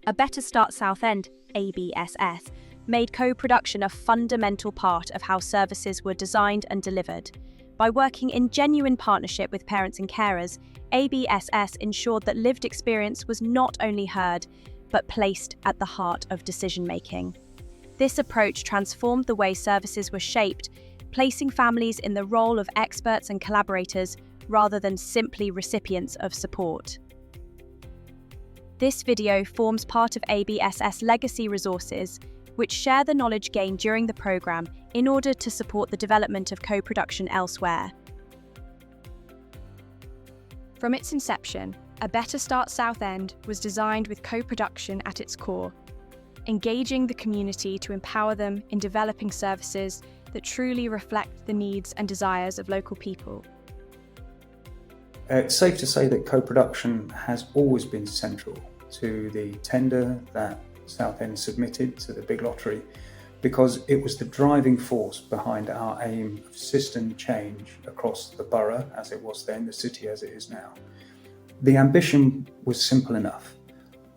A Better Start Southend, ABSS, made co-production a fundamental part of how services were designed and delivered. By working in genuine partnership with parents and carers, ABSS ensured that lived experience was not only heard, but placed at the heart of decision-making. This approach transformed the way services were shaped, placing families in the role of experts and collaborators rather than simply recipients of support. This video forms part of ABSS legacy resources, which share the knowledge gained during the programme in order to support the development of co-production elsewhere. From its inception, A Better Start Southend was designed with co-production at its core, engaging the community to empower them in developing services that truly reflect the needs and desires of local people. It's safe to say that co-production has always been central to the tender that Southend submitted to the big lottery, because it was the driving force behind our aim of system change across the borough as it was then, the city as it is now. The ambition was simple enough,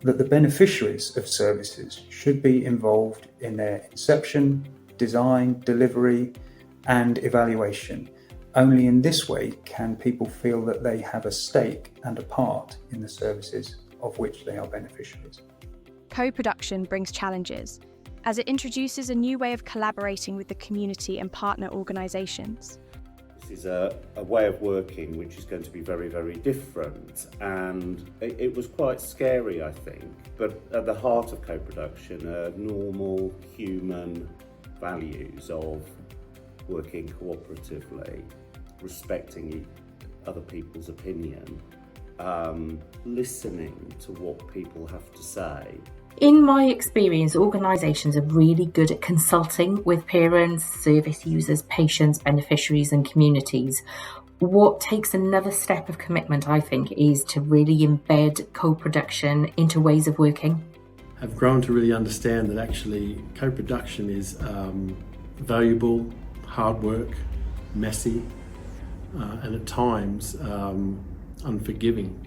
that the beneficiaries of services should be involved in their inception, design, delivery, and evaluation. Only in this way can people feel that they have a stake and a part in the services of which they are beneficiaries. Co-production brings challenges, as it introduces a new way of collaborating with the community and partner organisations. This is a way of working which is going to be very, very different, and it was quite scary, I think. But at the heart of co-production are normal human values of working cooperatively, respecting other people's opinion, listening to what people have to say. In my experience, organisations are really good at consulting with parents, service users, patients, beneficiaries and communities. What takes another step of commitment, I think, is to really embed co-production into ways of working. I've grown to really understand that actually co-production is valuable, hard work, messy, and at times unforgiving.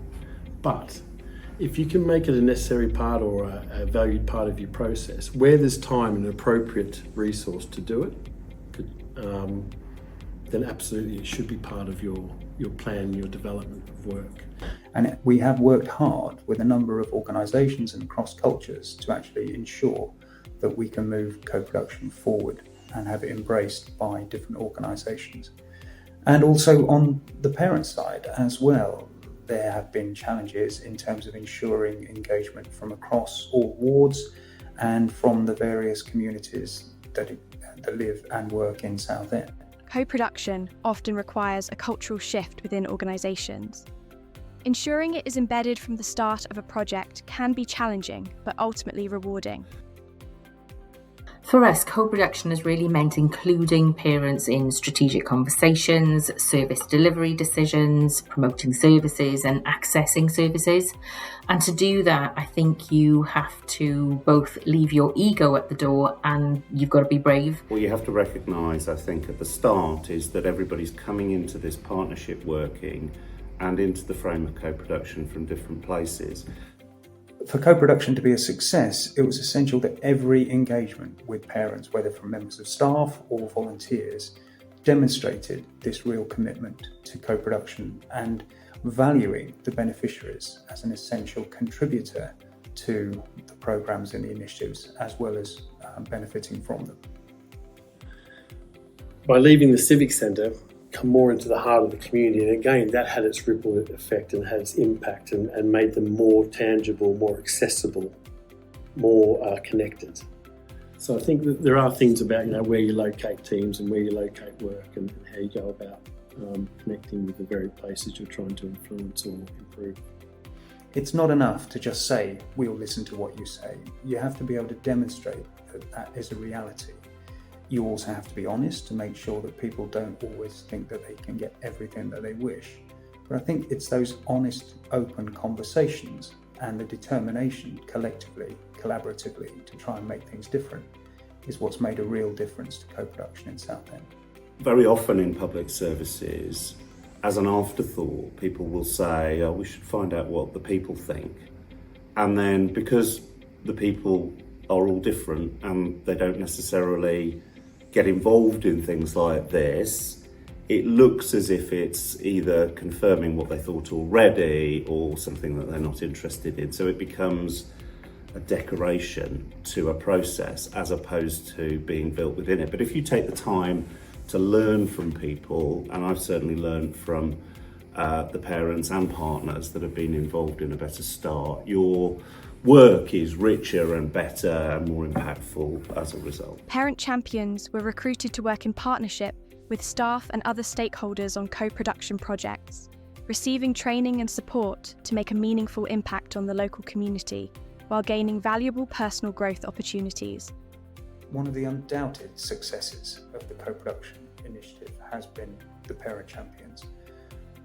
But if you can make it a necessary part or a valued part of your process, where there's time and an appropriate resource to do it, then absolutely it should be part of your plan, your development of work. And we have worked hard with a number of organisations and across cultures to actually ensure that we can move co-production forward and have it embraced by different organisations. And also on the parent side as well, there have been challenges in terms of ensuring engagement from across all wards and from the various communities that live and work in Southend. Co-production often requires a cultural shift within organisations. Ensuring it is embedded from the start of a project can be challenging, but ultimately rewarding. For us, co-production has really meant including parents in strategic conversations, service delivery decisions, promoting services and accessing services. And to do that, I think you have to both leave your ego at the door and you've got to be brave. What you have to recognise, I think, at the start is that everybody's coming into this partnership working and into the frame of co-production from different places. For co-production to be a success, it was essential that every engagement with parents, whether from members of staff or volunteers, demonstrated this real commitment to co-production and valuing the beneficiaries as an essential contributor to the programmes and the initiatives, as well as benefiting from them. By leaving the Civic Centre, come more into the heart of the community, and again that had its ripple effect and had its impact and made them more tangible, more accessible, more connected. So I think that there are things about where you locate teams and where you locate work and how you go about connecting with the very places you're trying to influence or improve. It's not enough to just say, we'll listen to what you say. You have to be able to demonstrate that that is a reality. You also have to be honest to make sure that people don't always think that they can get everything that they wish. But I think it's those honest, open conversations and the determination collectively, collaboratively, to try and make things different is what's made a real difference to co-production in Southend. Very often in public services, as an afterthought, people will say, we should find out what the people think. And then because the people are all different and they don't necessarily get involved in things like this, it looks as if it's either confirming what they thought already or something that they're not interested in. So it becomes a decoration to a process as opposed to being built within it. But if you take the time to learn from people, and I've certainly learned from the parents and partners that have been involved in A Better Start, your work is richer and better and more impactful as a result. Parent champions were recruited to work in partnership with staff and other stakeholders on co-production projects, receiving training and support to make a meaningful impact on the local community, while gaining valuable personal growth opportunities. One of the undoubted successes of the co-production initiative has been the parent champions.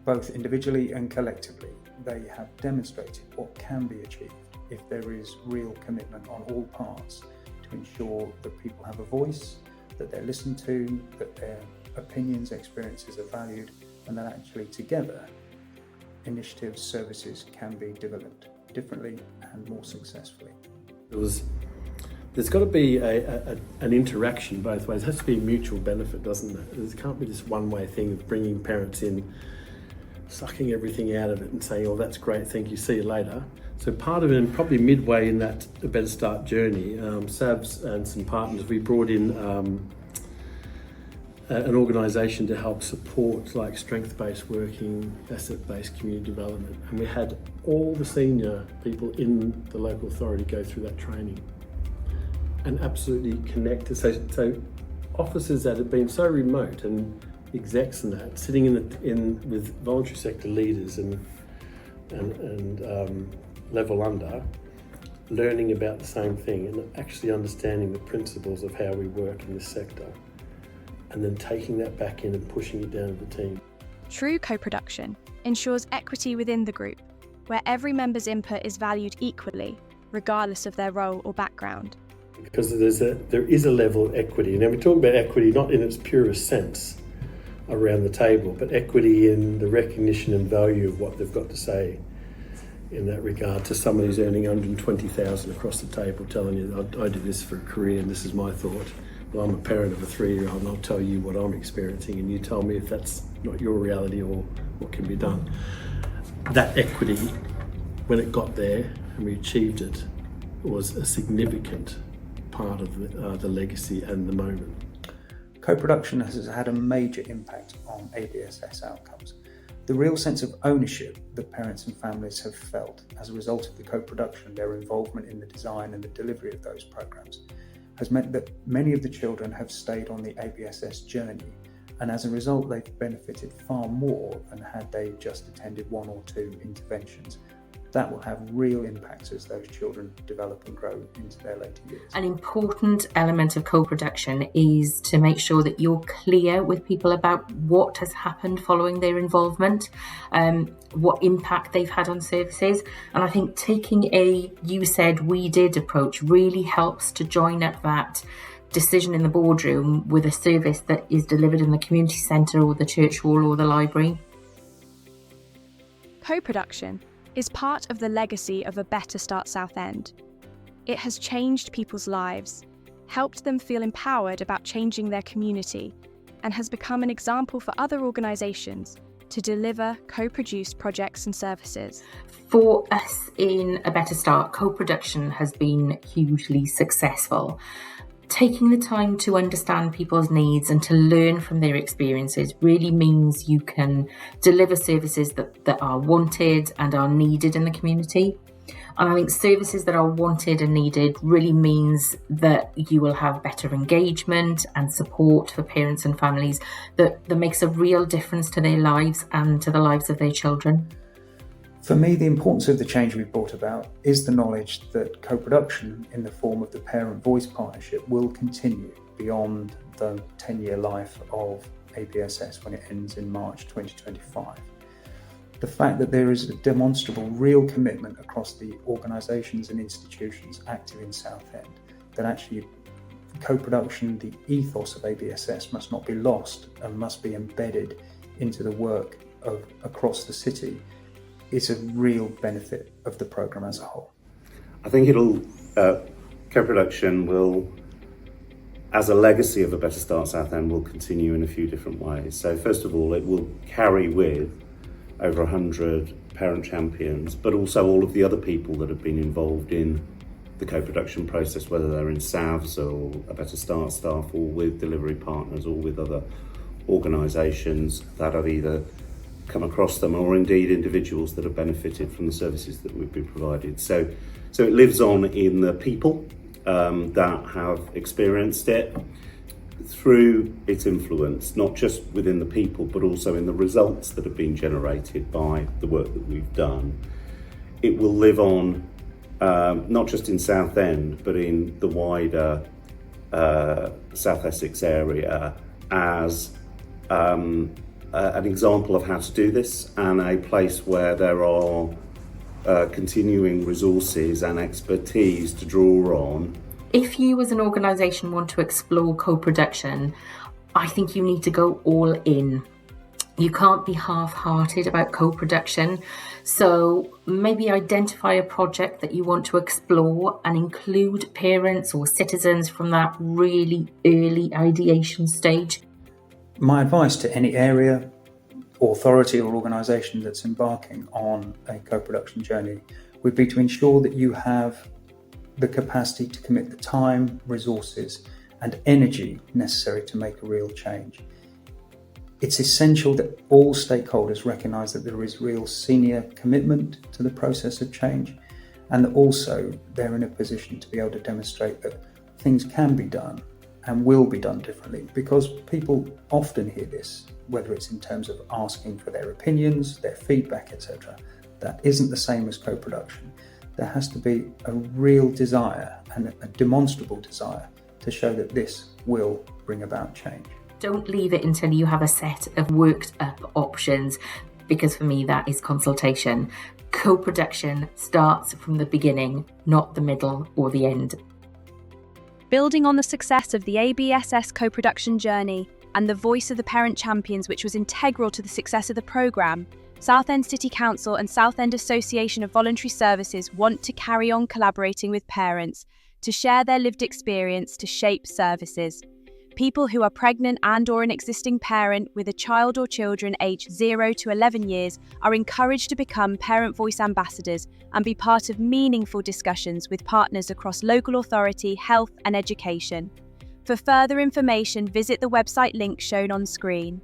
Both individually and collectively, they have demonstrated what can be achieved if there is real commitment on all parts to ensure that people have a voice, that they're listened to, that their opinions, experiences are valued, and that actually together, initiatives, services can be developed differently and more successfully. There's got to be an interaction both ways. It has to be a mutual benefit, doesn't it? There can't be this one-way thing of bringing parents in, sucking everything out of it and saying, oh, that's great, thank you, see you later. So part of it, and probably midway in that A Better Start journey, SABS and some partners, we brought in an organisation to help support like strength-based working, asset-based community development. And we had all the senior people in the local authority go through that training and absolutely connect. So officers that have been so remote and execs and that, sitting in with voluntary sector leaders and level under, learning about the same thing and actually understanding the principles of how we work in this sector, and then taking that back in and pushing it down to the team. True co-production ensures equity within the group, where every member's input is valued equally, regardless of their role or background. Because there is a level of equity. Now we talk about equity not in its purest sense around the table, but equity in the recognition and value of what they've got to say in that regard to someone who's earning 120,000 across the table telling you, I do this for a career and this is my thought. Well, I'm a parent of a 3-year-old and I'll tell you what I'm experiencing and you tell me if that's not your reality or what can be done. That equity, when it got there and we achieved it, was a significant part of the legacy and the moment. Co-production has had a major impact on ABSS outcomes. The real sense of ownership that parents and families have felt as a result of the co-production, their involvement in the design and the delivery of those programs, has meant that many of the children have stayed on the ABSS journey, and as a result they've benefited far more than had they just attended 1 or 2 interventions. That will have real impacts as those children develop and grow into their later years. An important element of co-production is to make sure that you're clear with people about what has happened following their involvement, what impact they've had on services. And I think taking a you said, we did approach really helps to join up that decision in the boardroom with a service that is delivered in the community centre or the church hall or the library. Co-production is part of the legacy of A Better Start Southend. It has changed people's lives, helped them feel empowered about changing their community, and has become an example for other organisations to deliver co-produced projects and services. For us in A Better Start, co-production has been hugely successful. Taking the time to understand people's needs and to learn from their experiences really means you can deliver services that are wanted and are needed in the community. And I think services that are wanted and needed really means that you will have better engagement and support for parents and families that makes a real difference to their lives and to the lives of their children. For me, the importance of the change we've brought about is the knowledge that co-production in the form of the Parent Voice Partnership will continue beyond the 10-year life of ABSS when it ends in March 2025. The fact that there is a demonstrable real commitment across the organisations and institutions active in Southend, that actually co-production, the ethos of ABSS must not be lost and must be embedded into the work of across the city, is a real benefit of the programme as a whole. I think it'll co-production will, as a legacy of A Better Start Southend, will continue in a few different ways. So first of all, it will carry with over 100 parent champions, but also all of the other people that have been involved in the co-production process, whether they're in SAVs or A Better Start staff, or with delivery partners, or with other organisations that have either come across them, or indeed individuals that have benefited from the services that we've been provided. So it lives on in the people that have experienced it, through its influence, not just within the people, but also in the results that have been generated by the work that we've done. It will live on not just in Southend, but in the wider South Essex area as an example of how to do this, and a place where there are continuing resources and expertise to draw on. If you as an organisation want to explore co-production, I think you need to go all in. You can't be half-hearted about co-production. So maybe identify a project that you want to explore and include parents or citizens from that really early ideation stage. My advice to any area, authority or organisation that's embarking on a co-production journey would be to ensure that you have the capacity to commit the time, resources and energy necessary to make a real change. It's essential that all stakeholders recognise that there is real senior commitment to the process of change, and that also they're in a position to be able to demonstrate that things can be done and will be done differently, because people often hear this, whether it's in terms of asking for their opinions, their feedback, etc. That isn't the same as co-production. There has to be a real desire and a demonstrable desire to show that this will bring about change. Don't leave it until you have a set of worked up options, because for me that is consultation. Co-production starts from the beginning, not the middle or the end. Building on the success of the ABSS co-production journey and the voice of the parent champions, which was integral to the success of the programme, Southend City Council and Southend Association of Voluntary Services want to carry on collaborating with parents to share their lived experience to shape services. People who are pregnant and/or an existing parent with a child or children aged 0 to 11 years are encouraged to become parent voice ambassadors and be part of meaningful discussions with partners across local authority, health and education. For further information, visit the website link shown on screen.